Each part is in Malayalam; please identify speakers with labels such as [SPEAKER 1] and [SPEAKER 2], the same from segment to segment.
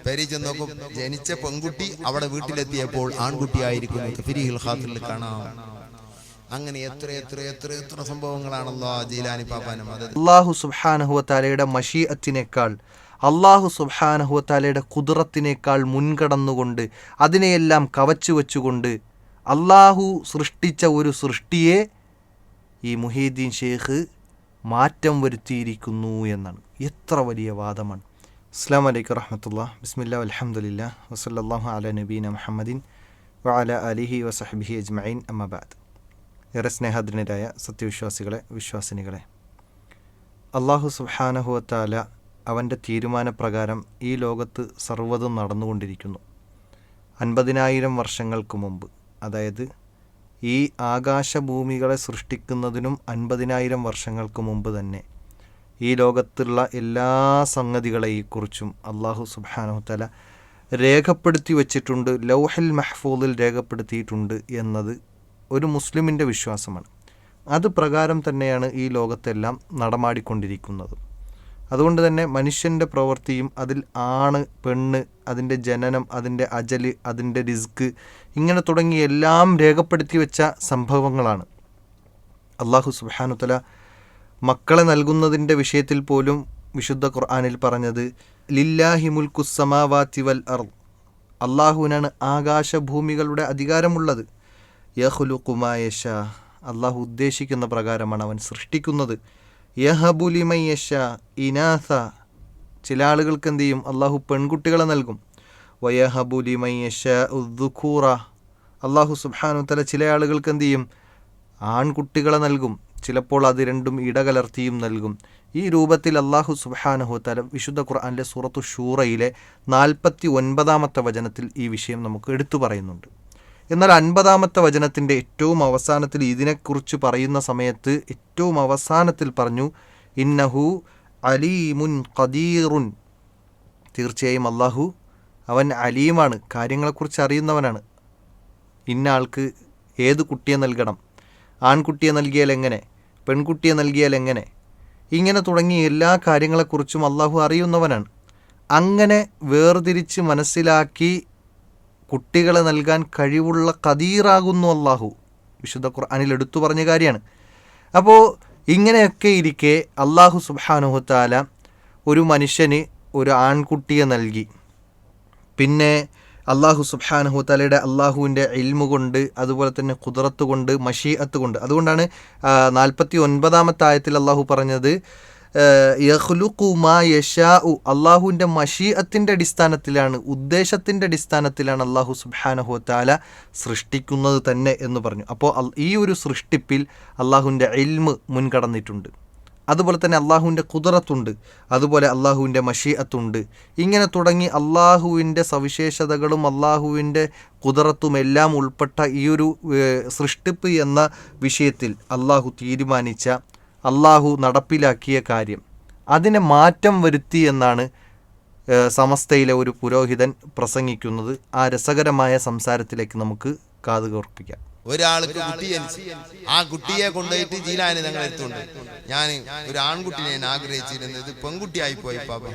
[SPEAKER 1] പേരി ചെന്നോക്കും ജനിച്ച പെൺകുട്ടി അവിടെ വീട്ടിലെത്തിയപ്പോൾ ആൺകുട്ടിയായിരിക്കുന്നു. തഫ്രീഹുൽ ഖാത്തിറിൽ കാണാം. അങ്ങനെ എത്ര എത്ര എത്ര എത്ര സംഭവങ്ങളാണല്ലോ ജീലാനി പാപ്പാനും.
[SPEAKER 2] അല്ലാഹു സുബ്ഹാനഹു വ തആലയുടെ മശീഅത്തിനേക്കാൾ, അല്ലാഹു സുബ്ഹാനഹു വ തആലയുടെ ഖുദ്റത്തിനേക്കാൾ മുൻകടന്നുകൊണ്ട് അതിനെയെല്ലാം കവച്ചു വെച്ചുകൊണ്ട് അല്ലാഹു സൃഷ്ടിച്ച ഒരു സൃഷ്ടിയെ ഈ മുഹീദ്ദീൻ ഷേഖ് മാറ്റം വരുത്തിയിരിക്കുന്നു എന്നാണ്. എത്ര വലിയ വാദമാണ്. അസ്സലാമു അലൈക്കും വറഹ്മത്തുള്ളാഹി. ബിസ്മില്ലാഹി വൽഹംദുലില്ലാഹി വസല്ലല്ലാഹു അലാ നബീന മുഹമ്മദിൻ വഅലാ ആലിഹി വസഹ്ബിഹി അജ്മഈൻ. അമ്മാ ബഅദ്. ഏറെ സ്നേഹധന്യരായ സത്യവിശ്വാസികളെ, വിശ്വാസിനികളെ, അല്ലാഹു സുബ്ഹാനഹു വ തആല അവൻ്റെ തീരുമാനപ്രകാരം ഈ ലോകത്ത് സർവ്വതും നടന്നുകൊണ്ടിരിക്കുന്നു. 50,000 വർഷങ്ങൾക്ക് മുമ്പ്, അതായത് ഈ ആകാശഭൂമികളെ സൃഷ്ടിക്കുന്നതിനും 50,000 വർഷങ്ങൾക്ക് മുമ്പ് തന്നെ ഈ ലോകത്തുള്ള എല്ലാ സംഗതികളെക്കുറിച്ചും അല്ലാഹു സുബ്ഹാനഹു തആല രേഖപ്പെടുത്തി വച്ചിട്ടുണ്ട്, ലൗഹുൽ മഹ്ഫൂദിൽ രേഖപ്പെടുത്തിയിട്ടുണ്ട് എന്നത് ഒരു മുസ്ലിമിൻ്റെ വിശ്വാസമാണ്. അത് പ്രകാരം തന്നെയാണ് ഈ ലോകത്തെല്ലാം നടമാടിക്കൊണ്ടിരിക്കുന്നത്. അതുകൊണ്ട് തന്നെ മനുഷ്യൻ്റെ പ്രവൃത്തിയും അതിൽ ആണ്, പെണ്ണ്, അതിൻ്റെ ജനനം, അതിൻ്റെ അജല്, അതിൻ്റെ റിസ്ക്, ഇങ്ങനെ തുടങ്ങി എല്ലാം രേഖപ്പെടുത്തി വെച്ച സംഭവങ്ങളാണ്. അല്ലാഹു സുബ്ഹാനഹു തആല മക്കളെ നൽകുന്നതിൻ്റെ വിഷയത്തിൽ പോലും വിശുദ്ധ ഖുർആനിൽ പറഞ്ഞത് ലില്ലാഹി മുൽക്കുസ് സമാവാതി വൽ അർദ്, അല്ലാഹുവിനാണ് ആകാശഭൂമികളുടെ അധികാരമുള്ളത്. യഖ്ലുഖു മാ യശാ, അല്ലാഹു ഉദ്ദേശിക്കുന്ന പ്രകാരമാണ് അവൻ സൃഷ്ടിക്കുന്നത്. യഹബു ലിമൻ യശാ ഇനാസ, ചില ആളുകൾക്ക് എന്ത് ചെയ്യും, അല്ലാഹു പെൺകുട്ടികളെ നൽകും. വയഹബു ലിമൻ യശാ ഉദ്ദുഖൂറ, അല്ലാഹു സുബ്ഹാനഹു തആല ചില ആളുകൾക്ക് എന്ത് ചെയ്യും, ആൺകുട്ടികളെ നൽകും. ചിലപ്പോൾ അത് രണ്ടും ഇടകലർത്തിയും നൽകും. ഈ രൂപത്തിൽ അല്ലാഹു സുബ്ഹാനഹു തആല വിശുദ്ധ ഖുർആനിലെ സൂറത്തു ശൂറയിലെ 49-ാമത്തെ വചനത്തിൽ ഈ വിഷയം നമുക്ക് എടുത്തു പറയുന്നുണ്ട്. എന്നാൽ 50-ാമത്തെ വചനത്തിൻ്റെ ഏറ്റവും അവസാനത്തിൽ ഇതിനെക്കുറിച്ച് പറയുന്ന സമയത്ത് ഏറ്റവും അവസാനത്തിൽ പറഞ്ഞു ഇന്നഹു അലീമുൻ ഖദീറുൻ, തീർച്ചയായും അല്ലാഹു അവൻ അലീമാണ്, കാര്യങ്ങളെക്കുറിച്ച് അറിയുന്നവനാണ്. ഇന്ന ആൾക്ക് ഏത് കുട്ടിയെ നൽകണം, ആൺകുട്ടിയെ നൽകിയാൽ എങ്ങനെ, പെൺകുട്ടിയെ നൽകിയാൽ എങ്ങനെ, ഇങ്ങനെ തുടങ്ങി എല്ലാ കാര്യങ്ങളെക്കുറിച്ചും അല്ലാഹു അറിയുന്നവനാണ്. അങ്ങനെ വേർതിരിച്ച് മനസ്സിലാക്കി കുട്ടികളെ നൽകാൻ കഴിവുള്ള ഖദീറാകുന്നു അല്ലാഹു, വിശുദ്ധ ഖുർആനിൽ എടുത്തു പറഞ്ഞ കാര്യമാണ്. അപ്പോൾ ഇങ്ങനെയൊക്കെ ഇരിക്കെ അല്ലാഹു സുബ്ഹാനഹു തആല ഒരു മനുഷ്യന് ഒരു ആൺകുട്ടിയെ നൽകി. പിന്നെ അല്ലാഹു സുബ്ഹാനഹു തആലയുടെ അല്ലാഹുവിൻ്റെ ഇൽമു കൊണ്ട്, അതുപോലെ തന്നെ ഖുദ്റത്ത് കൊണ്ട്, മശീഅത്ത് കൊണ്ട്, അതുകൊണ്ടാണ് 49-ാമത്തെ ആയത്തിൽ അല്ലാഹു പറഞ്ഞത് യഖ്ലുഖു മാ യശാഉ, അല്ലാഹുവിൻ്റെ മശീഅത്തിൻ്റെ അടിസ്ഥാനത്തിലാണ്, ഉദ്ദേശത്തിൻ്റെ അടിസ്ഥാനത്തിലാണ് അല്ലാഹു സുബ്ഹാനഹു തആല സൃഷ്ടിക്കുന്നത് തന്നെ എന്ന് പറഞ്ഞു. അപ്പോൾ ഈ ഒരു സൃഷ്ടിപ്പിൽ അല്ലാഹുവിൻ്റെ ഇൽമ് മുൻകടന്നിട്ടുണ്ട്. അതുപോലെ തന്നെ അല്ലാഹുവിൻ്റെ ഖുദ്റത്തുണ്ട്, അതുപോലെ അല്ലാഹുവിൻ്റെ മശീഅത്തുണ്ട്. ഇങ്ങനെ തുടങ്ങി അല്ലാഹുവിൻ്റെ സവിശേഷതകളും അല്ലാഹുവിൻ്റെ ഖുദ്റത്തും എല്ലാം ഉൾപ്പെട്ട ഈ ഒരു സൃഷ്ടിപ്പ് എന്ന വിഷയത്തിൽ അല്ലാഹു തീരുമാനിച്ച, അല്ലാഹു നടപ്പിലാക്കിയ കാര്യം, അതിനെ മാറ്റം വരുത്തി എന്നാണ് സമസ്തയിലെ ഒരു പുരോഹിതൻ പ്രസംഗിക്കുന്നത്. ആ രസകരമായ സംസാരത്തിലേക്ക് നമുക്ക് കാതുകോർപ്പിക്കാം.
[SPEAKER 1] ഒരാൾക്ക് കുട്ടി ജനിച്ചു, ആ കുട്ടിയെ കൊണ്ടുപോയിട്ട് ജീലാനി ഞങ്ങൾ എടുത്തുകൊണ്ട്, ഞാൻ ഒരു ആൺകുട്ടിനെ ഞാൻ ആഗ്രഹിച്ചിരുന്നത് പെൺകുട്ടിയായി പോയി പാപ്പ.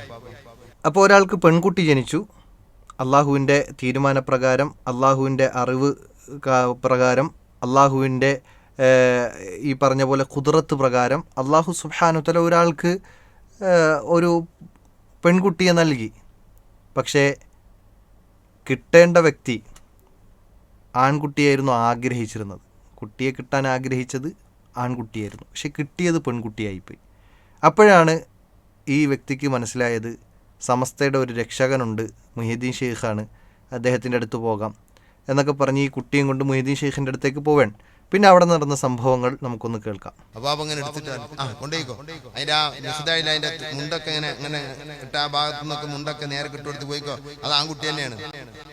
[SPEAKER 2] അപ്പോൾ ഒരാൾക്ക് പെൺകുട്ടി ജനിച്ചു. അള്ളാഹുവിൻ്റെ തീരുമാനപ്രകാരം, അള്ളാഹുവിൻ്റെ അറിവ് പ്രകാരം, അള്ളാഹുവിൻ്റെ ഈ പറഞ്ഞ പോലെ ഖുദ്റത്ത് പ്രകാരം അള്ളാഹു സുബ്ഹാനഹു തആല ഒരാൾക്ക് ഒരു പെൺകുട്ടിയെ നൽകി. പക്ഷേ കിട്ടേണ്ട വ്യക്തി ആൺകുട്ടിയായിരുന്നു ആഗ്രഹിച്ചിരുന്നത്. കുട്ടിയെ കിട്ടാൻ ആഗ്രഹിച്ചത് ആൺകുട്ടിയായിരുന്നു, പക്ഷെ കിട്ടിയത് പെൺകുട്ടിയായിപ്പോയി. അപ്പോഴാണ് ഈ വ്യക്തിക്ക് മനസ്സിലായത് സമസ്തയുടെ ഒരു രക്ഷകനുണ്ട്, മുഹീദ്ദീൻ ഷെയ്ഖാണ്, അദ്ദേഹത്തിൻ്റെ അടുത്ത് പോകാം എന്നൊക്കെ പറഞ്ഞ് ഈ കുട്ടിയും കൊണ്ട് മുഹീദ്ദീൻ ഷെയ്ഖിൻ്റെ അടുത്തേക്ക് പോവാൻ. പിന്നെ അവിടെ നടന്ന സംഭവങ്ങൾ നമുക്കൊന്ന് കേൾക്കാം.
[SPEAKER 1] അപ്പൊ അങ്ങനെ എടുത്തിട്ട് കൊണ്ടേക്കോ, അതിന്റെ മുണ്ടൊക്കെ ഇങ്ങനെ ഇട്ട ആ ഭാഗത്തു നിന്നൊക്കെ മുണ്ടൊക്കെ നേരെ കിട്ടുകൊടുത്ത് പോയിക്കോ, അത് ആൺകുട്ടി തന്നെയാണ്.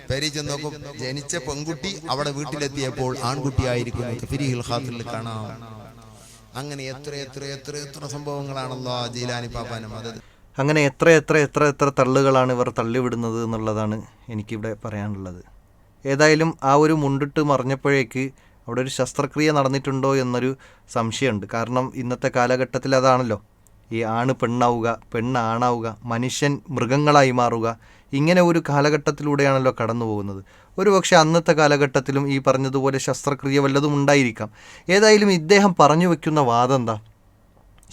[SPEAKER 1] പേരി ചെന്നോക്കും ജനിച്ച പെൺകുട്ടി അവിടെ വീട്ടിലെത്തിയപ്പോൾ ആൺകുട്ടിയായിരിക്കുന്നു. തഫ്രീഹുൽ ഖാത്തിറിൽ കാണാം. അങ്ങനെ എത്ര എത്ര എത്ര എത്ര സംഭവങ്ങളാണല്ലോ ജീലാനി പാപ്പാനും.
[SPEAKER 2] അങ്ങനെ എത്ര എത്ര എത്ര എത്ര തള്ളുകളാണ് ഇവർ തള്ളിവിടുന്നത് എന്നുള്ളതാണ് എനിക്കിവിടെ പറയാനുള്ളത്. ഏതായാലും ആ ഒരു മുണ്ടിട്ട് മറിഞ്ഞപ്പോഴേക്ക് അവിടെ ഒരു ശസ്ത്രക്രിയ നടന്നിട്ടുണ്ടോ എന്നൊരു സംശയമുണ്ട്. കാരണം ഇന്നത്തെ കാലഘട്ടത്തിൽ അതാണല്ലോ, ഈ ആണ് പെണ്ണാവുക, പെണ്ണ് ആണാവുക, മനുഷ്യൻ മൃഗങ്ങളായി മാറുക, ഇങ്ങനെ ഒരു കാലഘട്ടത്തിലൂടെയാണല്ലോ കടന്നു പോകുന്നത്. ഒരുപക്ഷെ അന്നത്തെ കാലഘട്ടത്തിലും ഈ പറഞ്ഞതുപോലെ ശസ്ത്രക്രിയ വല്ലതും ഉണ്ടായിരിക്കാം. ഏതായാലും ഇദ്ദേഹം പറഞ്ഞു വയ്ക്കുന്ന വാദം എന്താ?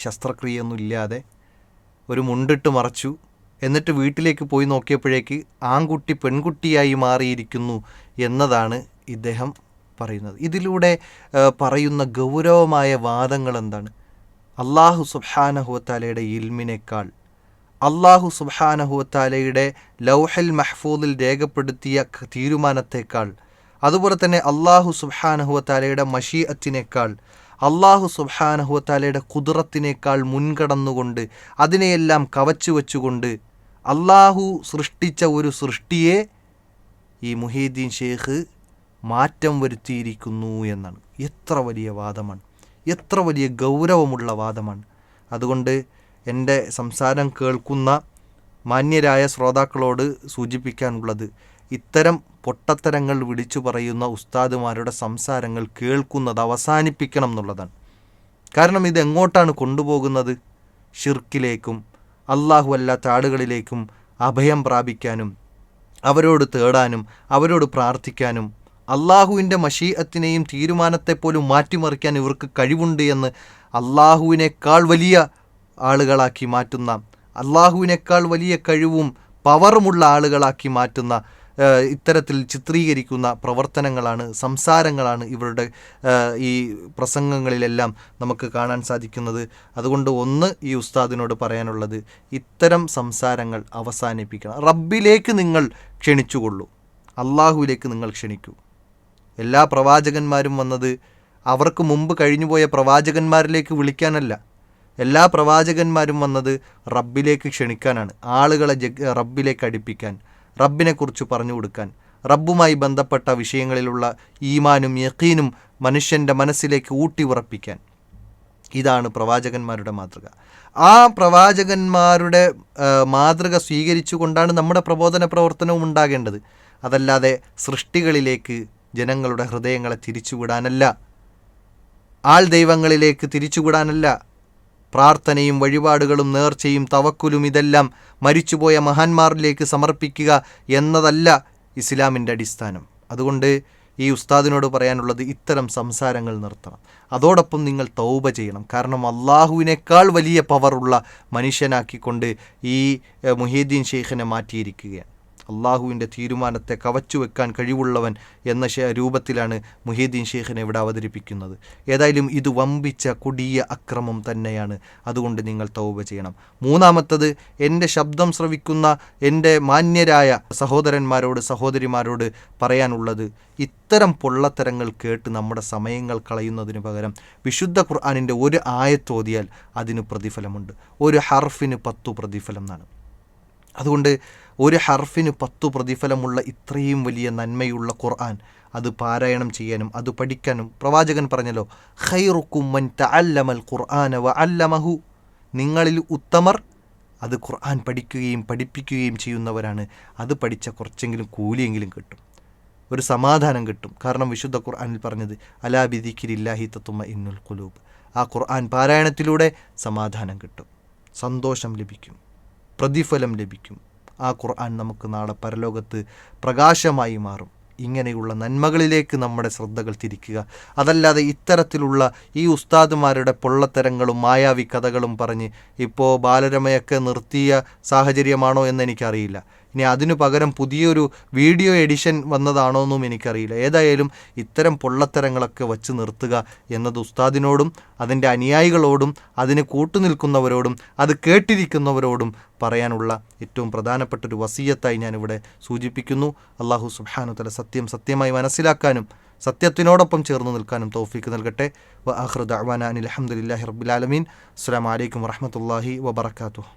[SPEAKER 2] ശസ്ത്രക്രിയയൊന്നും ഇല്ലാതെ ഒരു മുണ്ടിട്ട് മറച്ചു, എന്നിട്ട് വീട്ടിലേക്ക് പോയി നോക്കിയപ്പോഴേക്ക് ആൺകുട്ടി പെൺകുട്ടിയായി മാറിയിരിക്കുന്നു എന്നതാണ് ഇദ്ദേഹം പറയുന്നത്. ഇതിലൂടെ പറയുന്ന ഗൗരവമായ വാദങ്ങൾ എന്താണ്? അല്ലാഹു സുബ്ഹാനഹു വ തആലയുടെ ഇൽമിനേക്കാൾ, അല്ലാഹു സുബ്ഹാനഹു വ തആലയുടെ ലൗഹൽ മഹ്ഫൂദിൽ രേഖപ്പെടുത്തിയ തീരുമാനത്തേക്കാൾ, അതുപോലെ തന്നെ അല്ലാഹു സുബ്ഹാനഹു വ തആലയുടെ മശീഅത്തിനേക്കാൾ, അല്ലാഹു സുബ്ഹാനഹു വ തആലയുടെ ഖുദ്റത്തിനേക്കാൾ മുൻകടന്നുകൊണ്ട് അതിനെയെല്ലാം കവച്ചു വെച്ചുകൊണ്ട് അല്ലാഹു സൃഷ്ടിച്ച ഒരു സൃഷ്ടിയെ ഈ മുഹീദ്ദീൻ ഷേഖ് മാറ്റം വരുത്തിയിരിക്കുന്നു എന്നാണ്. എത്ര വലിയ വാദമാണ്, എത്ര വലിയ ഗൗരവമുള്ള വാദമാണ്. അതുകൊണ്ട് എൻ്റെ സംസാരം കേൾക്കുന്ന മാന്യരായ ശ്രോതാക്കളോട് സൂചിപ്പിക്കാനുള്ളത്, ഇത്തരം പൊട്ടത്തരങ്ങൾ വിളിച്ചു പറയുന്ന ഉസ്താദുമാരുടെ സംസാരങ്ങൾ കേൾക്കുന്നത് അവസാനിപ്പിക്കണം എന്നുള്ളതാണ്. കാരണം ഇതെങ്ങോട്ടാണ് കൊണ്ടുപോകുന്നത്? ഷിർക്കിലേക്കും അല്ലാഹു അല്ലാത്ത ആളുകളിലേക്കും അഭയം പ്രാപിക്കാനും അവരോട് തേടാനും അവരോട് പ്രാർത്ഥിക്കാനും അള്ളാഹുവിൻ്റെ മശീഅത്തിനെയും തീരുമാനത്തെപ്പോലും മാറ്റിമറിക്കാൻ ഇവർക്ക് കഴിവുണ്ട് എന്ന് അള്ളാഹുവിനേക്കാൾ വലിയ ആളുകളാക്കി മാറ്റുന്ന, അള്ളാഹുവിനേക്കാൾ വലിയ കഴിവും പവറുമുള്ള ആളുകളാക്കി മാറ്റുന്ന ഇത്തരത്തിൽ ചിത്രീകരിക്കുന്ന പ്രവർത്തനങ്ങളാണ്, സംസാരങ്ങളാണ് ഇവരുടെ ഈ പ്രസംഗങ്ങളിലെല്ലാം നമുക്ക് കാണാൻ സാധിക്കുന്നത്. അതുകൊണ്ട് ഒന്ന് ഈ ഉസ്താദിനോട് പറയാനുള്ളത്, ഇത്തരം സംസാരങ്ങൾ അവസാനിപ്പിക്കണം. റബ്ബിലേക്ക് നിങ്ങൾ ക്ഷണിച്ചുകൊള്ളൂ, അള്ളാഹുവിലേക്ക് നിങ്ങൾ ക്ഷണിക്കൂ. എല്ലാ പ്രവാചകന്മാരും വന്നത് അവർക്ക് മുമ്പ് കഴിഞ്ഞുപോയ പ്രവാചകന്മാരിലേക്ക് വിളിക്കാനല്ല. എല്ലാ പ്രവാചകന്മാരും വന്നത് റബ്ബിലേക്ക് ക്ഷണിക്കാനാണ്, ആളുകളെ റബ്ബിലേക്ക് അടുപ്പിക്കാൻ, റബ്ബിനെക്കുറിച്ച് പറഞ്ഞു കൊടുക്കാൻ, റബ്ബുമായി ബന്ധപ്പെട്ട വിഷയങ്ങളിലുള്ള ഈമാനും യഖീനും മനുഷ്യൻ്റെ മനസ്സിലേക്ക് ഊട്ടി ഉറപ്പിക്കാൻ. ഇതാണ് പ്രവാചകന്മാരുടെ മാതൃക. ആ പ്രവാചകന്മാരുടെ മാതൃക സ്വീകരിച്ചുകൊണ്ടാണ് നമ്മുടെ പ്രബോധന പ്രവർത്തനവും ഉണ്ടാകേണ്ടത്. അതല്ലാതെ സൃഷ്ടികളിലേക്ക് ജനങ്ങളുടെ ഹൃദയങ്ങളെ തിരിച്ചുവിടാനല്ല, ആൾ ദൈവങ്ങളിലേക്ക് തിരിച്ചുവിടാനല്ല. പ്രാർത്ഥനയും വഴിപാടുകളും നേർച്ചയും തവക്കുലും ഇതെല്ലാം മരിച്ചുപോയ മഹാന്മാരിലേക്ക് സമർപ്പിക്കുക എന്നതല്ല ഇസ്ലാമിൻ്റെ അടിസ്ഥാനം. അതുകൊണ്ട് ഈ ഉസ്താദിനോട് പറയാനുള്ളത്, ഇത്തരം സംസാരങ്ങൾ നിർത്തണം. അതോടൊപ്പം നിങ്ങൾ തൗബ ചെയ്യണം. കാരണം അള്ളാഹുവിനേക്കാൾ വലിയ പവറുള്ള മനുഷ്യനാക്കിക്കൊണ്ട് ഈ മുഹീദ്ദീൻ ഷെയ്ഖിനെ മാറ്റിയിരിക്കുകയാണ്. അള്ളാഹുവിൻ്റെ തീരുമാനത്തെ കവച്ചു വെക്കാൻ കഴിവുള്ളവൻ എന്ന രൂപത്തിലാണ് മുഹീദ്ദീൻ ഷെയ്ഖിനെ ഇവിടെ അവതരിപ്പിക്കുന്നത്. ഏതായാലും ഇത് വമ്പിച്ച കൊടിയ അക്രമം തന്നെയാണ്. അതുകൊണ്ട് നിങ്ങൾ തൗബ ചെയ്യണം. മൂന്നാമത്തത്, എൻ്റെ ശബ്ദം ശ്രവിക്കുന്ന എൻ്റെ മാന്യരായ സഹോദരന്മാരോട് സഹോദരിമാരോട് പറയാനുള്ളത്, ഇത്തരം പൊള്ളത്തരങ്ങൾ കേട്ട് നമ്മുടെ സമയങ്ങൾ കളയുന്നതിന് പകരം വിശുദ്ധ ഖുർആനിൻ്റെ ഒരു ആയത്ത് ഓതിയാൽ അതിന് പ്രതിഫലമുണ്ട്. ഒരു ഹർഫിന് 10 പ്രതിഫലം എന്നാണ്. അതുകൊണ്ട് ഒരു ഹർഫിന് 10 പ്രതിഫലമുള്ള ഇത്രയും വലിയ നന്മയുള്ള ഖുർആൻ അത് പാരായണം ചെയ്യാനും അത് പഠിക്കാനും പ്രവാചകൻ പറഞ്ഞല്ലോ, ഖൈറുക്കും മൻ തഅല്ലമൽ ഖുർആന വഅല്ലമഹു, നിങ്ങളിൽ ഉത്തമർ അത് ഖുർആൻ പഠിക്കുകയും പഠിപ്പിക്കുകയും ചെയ്യുന്നവരാണ്. അത് പഠിച്ച കുറച്ചെങ്കിലും കൂലിയെങ്കിലും കിട്ടും, ഒരു സമാധാനം കിട്ടും. കാരണം വിശുദ്ധ ഖുർആനിൽ പറഞ്ഞത് അലാ ബിദിക്രില്ലാഹി തത്മഇന്നുൽ ഖുലൂബ്, ആ ഖുർആൻ പാരായണത്തിലൂടെ സമാധാനം കിട്ടും, സന്തോഷം ലഭിക്കും, പ്രതിഫലം ലഭിക്കും. ആ ഖുർആൻ നമുക്ക് നാളെ പരലോകത്ത് പ്രകാശമായി മാറും. ഇങ്ങനെയുള്ള നന്മകളിലേക്ക് നമ്മുടെ ശ്രദ്ധകൾ തിരിക്കുക. അതല്ലാതെ ഇത്തരത്തിലുള്ള ഈ ഉസ്താദുമാരുടെ പൊള്ളത്തരങ്ങളും മായാവി കഥകളും പറഞ്ഞ് ഇപ്പോൾ ബാലരമയൊക്കെ നിർത്തിയ സാഹചര്യമാണോ എന്ന് എനിക്കറിയില്ല. ഇനി അതിനു പകരം പുതിയൊരു വീഡിയോ എഡിഷൻ വന്നതാണോ എന്നും എനിക്കറിയില്ല. ഏതായാലും ഇത്തരം പൊള്ളത്തരങ്ങളൊക്കെ വച്ച് നിർത്തുക എന്നത് ഉസ്താദിനോടും അതിൻ്റെ അനുയായികളോടും അതിന് കൂട്ടുനിൽക്കുന്നവരോടും അത് കേട്ടിരിക്കുന്നവരോടും പറയാനുള്ള ഏറ്റവും പ്രധാനപ്പെട്ട ഒരു വസിയത്തായി ഞാനിവിടെ സൂചിപ്പിക്കുന്നു. അല്ലാഹു സുബ്ഹാനഹു വ തആല സത്യം സത്യമായി മനസ്സിലാക്കാനും സത്യത്തിനോടൊപ്പം ചേർന്ന് നിൽക്കാനും തൗഫീക്ക് നൽകട്ടെ. വ ആഖിറു ദഅ്വാനാ അനിൽ ഹംദുലില്ലാഹി റബ്ബിൽ ആലമീൻ. അസ്സലാമു അലൈക്കും വറഹ്മത്തുള്ളാഹി വബറകാതുഹു.